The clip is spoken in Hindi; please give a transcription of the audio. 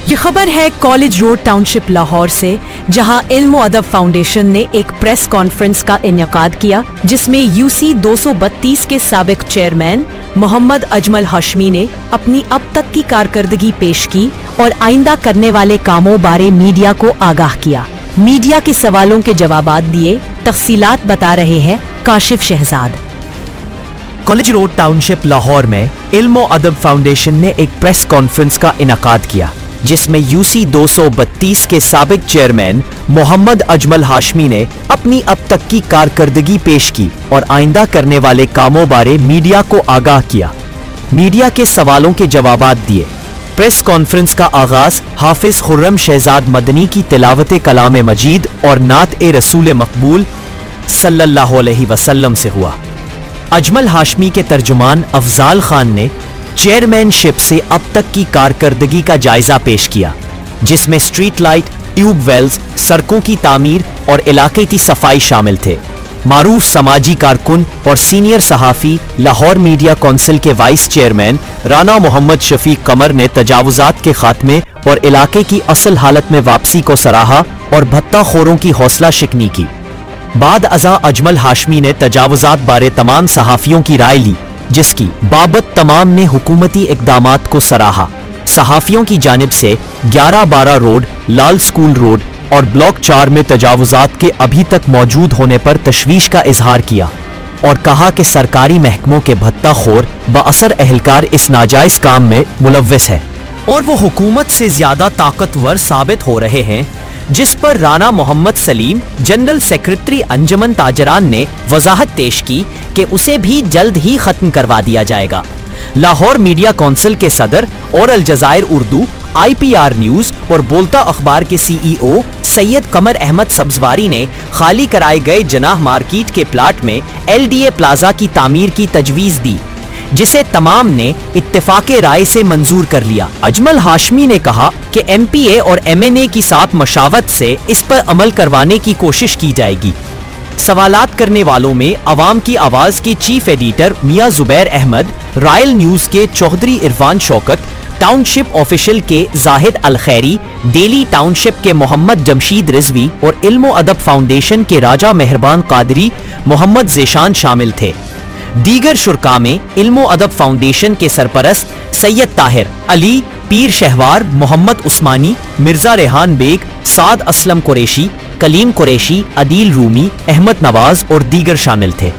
ये खबर है कॉलेज रोड टाउनशिप लाहौर से, जहां इल्म व अदब फाउंडेशन ने एक प्रेस कॉन्फ्रेंस का इनेकाद किया, जिसमें यूसी 232 के साबिक चेयरमैन मोहम्मद अजमल हाशमी ने अपनी अब तक की कारकर्दगी पेश की और आइंदा करने वाले कामों बारे मीडिया को आगाह किया। मीडिया के सवालों के जवाबात दिए। तफसीलात बता रहे हैं Kashif Shahzad. College road township Lahore में इल्म व अदब फाउंडेशन ने एक प्रेस कॉन्फ्रेंस का इनेकाद किया, जिसमें यूसी 232 के साबिक चेयरमैन मोहम्मद अजमल हाशमी ने अपनी अब तक की कारकर्दगी पेश की और आइंदा करने वाले कामों बारे मीडिया को आगाह किया। मीडिया के सवालों के जवाबात दिए। प्रेस कॉन्फ्रेंस का आगाज हाफिज खुर्रम शहजाद मदनी की तिलावत कलाम मजीद और नात ए रसूल मकबूल सल्लल्लाहु अलैहि वसल्लम से हुआ। अजमल हाशमी के तर्जुमान अफजाल खान ने चेयरमैनशिप से अब तक की कारकर्दगी का जायजा पेश किया, जिसमें स्ट्रीट लाइट, ट्यूबवेल्स, सड़कों की तामीर और इलाके की सफाई शामिल थे। मारूफ समाजी कारकुन और सीनियर सहाफ़ी लाहौर मीडिया काउंसिल के वाइस चेयरमैन राना मोहम्मद शफीक कमर ने तजावुजात के खात्मे और इलाके की असल हालत में वापसी को सराहा और भत्ताखोरों की हौसला शिकनी की। बाद अज़ा अजमल हाशमी ने तजावुजात बारे तमाम सहाफ़ियों की राय ली, जिसकी बाबत तमाम ने हुकूमती इक़दामात को सराहा। सहाफ़ियों की जानिब से 11-12 रोड, लाल स्कूल रोड और ब्लॉक 4 में तजावुजात के अभी तक मौजूद होने पर तशवीश का इजहार किया और कहा कि सरकारी महकमों के भत्ताखोर बाअसर एहलकार इस नाजायज काम में मुलव्वस है और वो हुकूमत से ज्यादा ताकतवर साबित हो रहे हैं, जिस पर राना मोहम्मद सलीम, जनरल सेक्रेटरी अंजुमन ताजरान ने वजाहत पेश की कि उसे भी जल्द ही खत्म करवा दिया जाएगा। लाहौर मीडिया काउंसिल के सदर और अल जज़ायर उर्दू, IPR न्यूज और बोलता अखबार के CEO सैयद कमर अहमद सब्जवारी ने खाली कराए गए जनाह मार्केट के प्लाट में LDA प्लाजा की तामीर की तजवीज दी, जिसे तमाम ने इत्तेफाके राय से मंजूर कर लिया। अजमल हाशमी ने कहा कि MPA और MNA की साथ मशावत से इस पर अमल करवाने की कोशिश की जाएगी। सवालात करने वालों में अवाम की आवाज के चीफ एडिटर मियां जुबैर अहमद, रॉयल न्यूज के चौधरी इरफान शौकत, टाउनशिप ऑफिशियल के जाहिद अल खैरी, डेली टाउनशिप के मोहम्मद जमशीद रिजवी और इल्म अदब फाउंडेशन के राजा मेहरबान कादरी मोहम्मद जेशान शामिल थे। दीगर शुरका में इल्म अदब फाउंडेशन के सरपरस्त सैयद ताहिर, अली, पीर शहवार, मोहम्मद उस्मानी, मिर्जा रेहान बेग, साद असलम कुरैशी, कलीम कुरैशी, अदील रूमी, अहमद नवाज और दीगर शामिल थे।